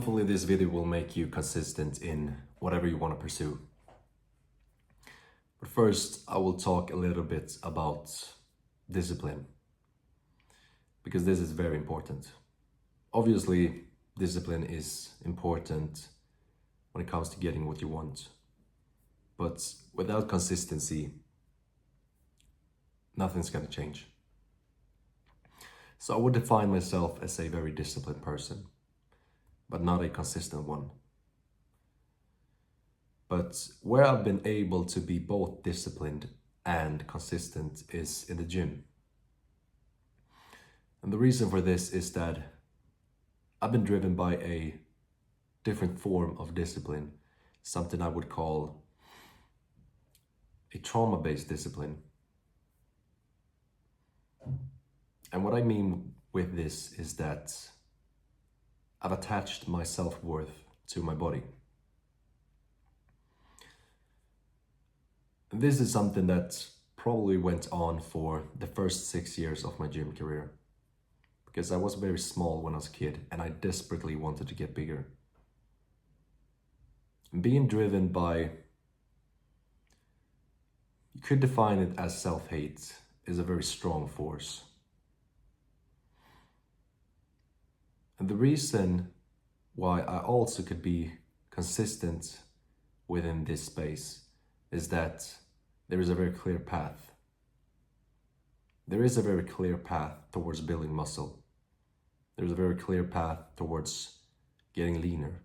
Hopefully this video will make you consistent in whatever you want to pursue. But first, I will talk a little bit about discipline, because this is very important. Obviously, discipline is important when it comes to getting what you want. But without consistency, nothing's going to change. So I would define myself as a very disciplined person, but not a consistent one. But where I've been able to be both disciplined and consistent is in the gym. And the reason for this is that I've been driven by a different form of discipline, something I would call a trauma-based discipline. And what I mean with this is that I've attached my self-worth to my body. And this is something that probably went on for the first 6 years of my gym career, because I was very small when I was a kid and I desperately wanted to get bigger. And being driven by, you could define it as self-hate, is a very strong force. And the reason why I also could be consistent within this space is that there is a very clear path. There is a very clear path towards building muscle. There's a very clear path towards getting leaner.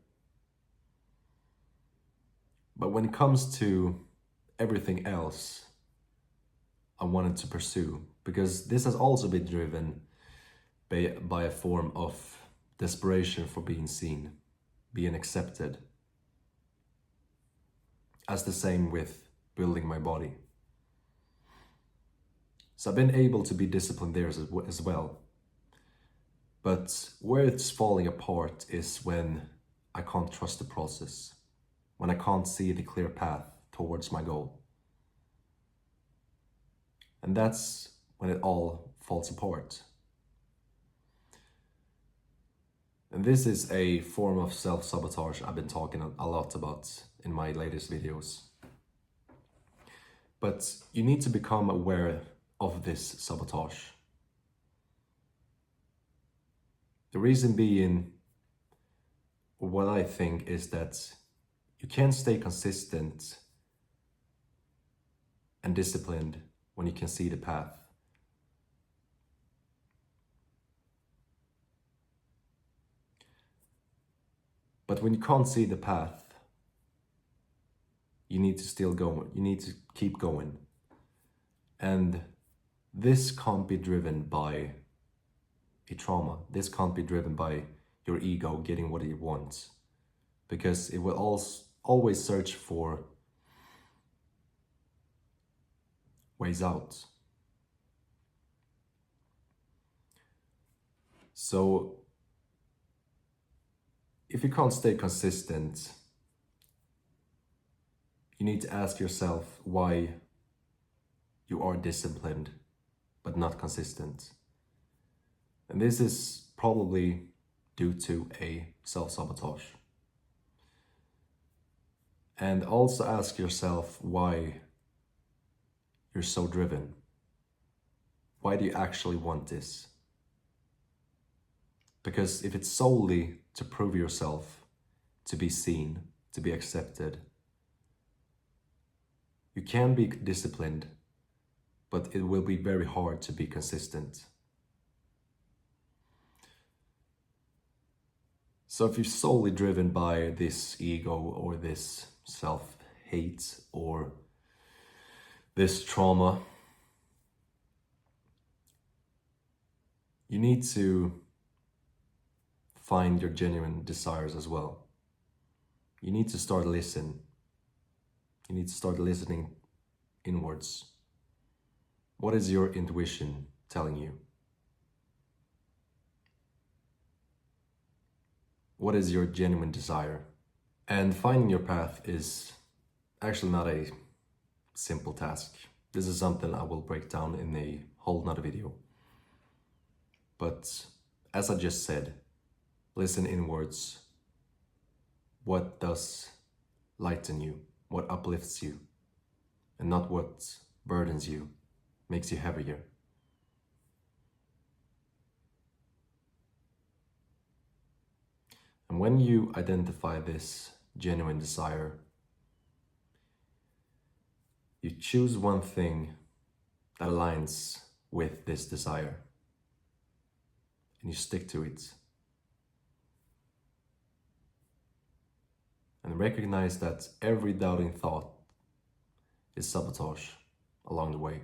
But when it comes to everything else I wanted to pursue, because this has also been driven by a form of desperation for being seen, being accepted. As the same with building my body. So I've been able to be disciplined there as well. But where it's falling apart is when I can't trust the process, when I can't see the clear path towards my goal. And that's when it all falls apart. And this is a form of self-sabotage I've been talking a lot about in my latest videos. But you need to become aware of this sabotage. The reason being, or what I think, is that you can't stay consistent and disciplined when you can see the path. But when you can't see the path, you need to still go, you need to keep going. And this can't be driven by a trauma. This can't be driven by your ego getting what it wants, because it will always search for ways out. So if you can't stay consistent, you need to ask yourself why you are disciplined but not consistent. And this is probably due to a self-sabotage. And also ask yourself why you're so driven. Why do you actually want this? Because if it's solely to prove yourself, to be seen, to be accepted, you can be disciplined, but it will be very hard to be consistent. So if you're solely driven by this ego or this self-hate or this trauma, you need to find your genuine desires as well. You need to start listening. You need to start listening inwards. What is your intuition telling you? What is your genuine desire? And finding your path is actually not a simple task. This is something I will break down in a whole nother video. But as I just said, listen inwards, what does lighten you, what uplifts you, and not what burdens you, makes you heavier. And when you identify this genuine desire, you choose one thing that aligns with this desire, and you stick to it. And recognize that every doubting thought is sabotage along the way.